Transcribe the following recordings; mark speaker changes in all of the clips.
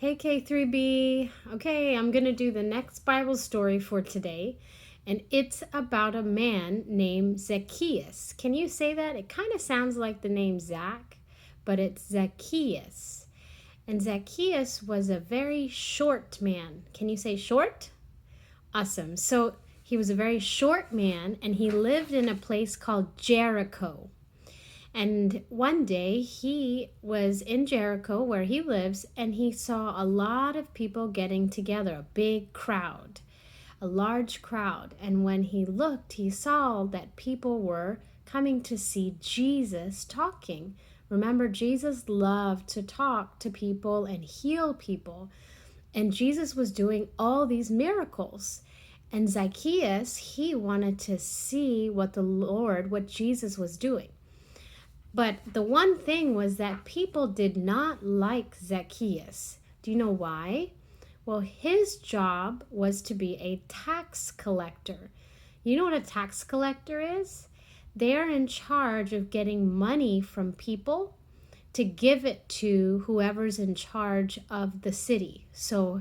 Speaker 1: Hey K3B. Okay, I'm going to do the next Bible story for today, and it's about a man named Zacchaeus. Can you say that? It kind of sounds like the name Zach, but it's Zacchaeus. And Zacchaeus was a very short man. Can you say short? Awesome. So he was a very short man, and he lived in a place called Jericho. And one day he was in Jericho where he lives, and he saw a lot of people getting together, a big crowd, a large crowd. And when he looked, he saw that people were coming to see Jesus talking. Remember, Jesus loved to talk to people and heal people. And Jesus was doing all these miracles. And Zacchaeus, he wanted to see what Jesus was doing. But the one thing was that people did not like Zacchaeus. Do you know why? Well, his job was to be a tax collector. You know what a tax collector is? They're in charge of getting money from people to give it to whoever's in charge of the city. So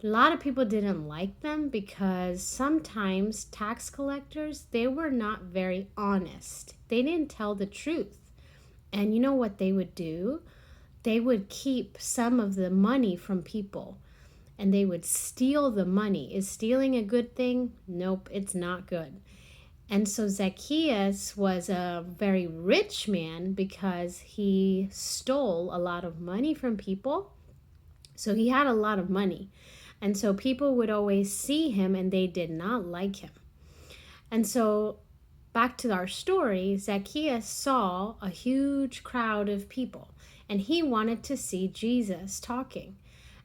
Speaker 1: a lot of people didn't like them because sometimes tax collectors, they were not very honest. They didn't tell the truth. And you know what they would do? They would keep some of the money from people and they would steal the money. Is stealing a good thing? Nope, it's not good. And so Zacchaeus was a very rich man because he stole a lot of money from people. So he had a lot of money. And so people would always see him and they did not like him. And so back to our story, Zacchaeus saw a huge crowd of people and he wanted to see Jesus talking.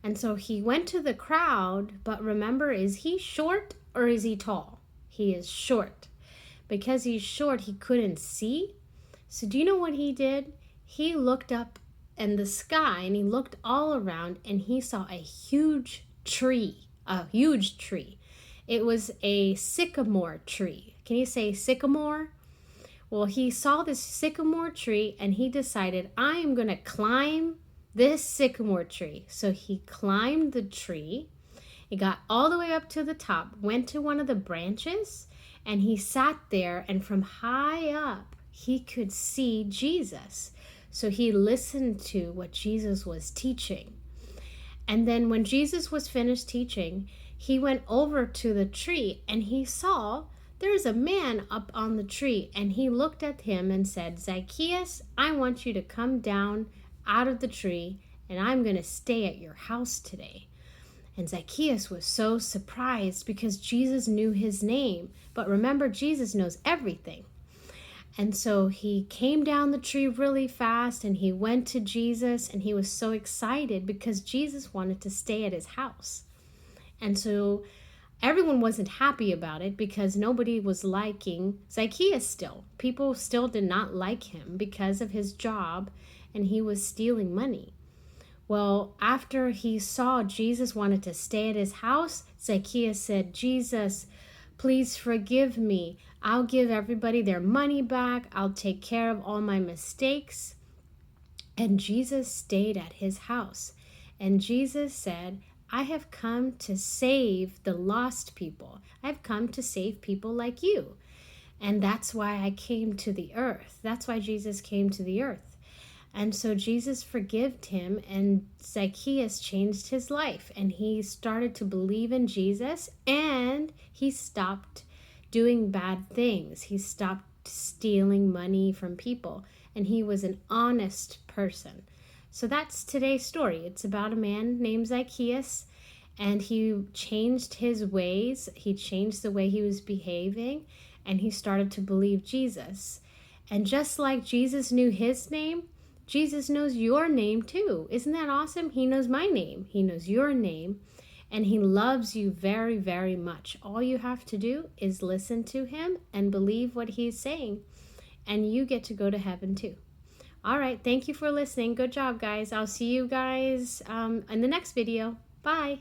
Speaker 1: And so he went to the crowd, but remember, is he short or is he tall? He is short. Because he's short, he couldn't see. So do you know what he did? He looked up in the sky and he looked all around and he saw a huge tree. It was a sycamore tree. Can you say sycamore? Well, he saw this sycamore tree and he decided, I am going to climb this sycamore tree. So he climbed the tree. He got all the way up to the top, went to one of the branches, and he sat there, and from high up, he could see Jesus. So he listened to what Jesus was teaching. And then when Jesus was finished teaching, he went over to the tree and he saw there's a man up on the tree, and he looked at him and said, Zacchaeus, I want you to come down out of the tree and I'm going to stay at your house today. And Zacchaeus was so surprised because Jesus knew his name. But remember, Jesus knows everything. And so he came down the tree really fast and he went to Jesus, and he was so excited because Jesus wanted to stay at his house. And so everyone wasn't happy about it because nobody was liking Zacchaeus still. People still did not like him because of his job and he was stealing money. Well, after he saw Jesus wanted to stay at his house, Zacchaeus said, Jesus, please forgive me. I'll give everybody their money back. I'll take care of all my mistakes. And Jesus stayed at his house. And Jesus said, I have come to save the lost people. I've come to save people like you. And that's why I came to the earth. That's why Jesus came to the earth. And so Jesus forgave him, and Zacchaeus changed his life. And he started to believe in Jesus, and he stopped doing bad things. He stopped stealing money from people, and he was an honest person. So that's today's story. It's about a man named Zacchaeus, and he changed his ways. He changed the way he was behaving, and he started to believe Jesus. And just like Jesus knew his name, Jesus knows your name too. Isn't that awesome? He knows my name. He knows your name, and he loves you very, very much. All you have to do is listen to him and believe what he's saying, and you get to go to heaven too. All right, thank you for listening. Good job, guys. I'll see you guys in the next video. Bye.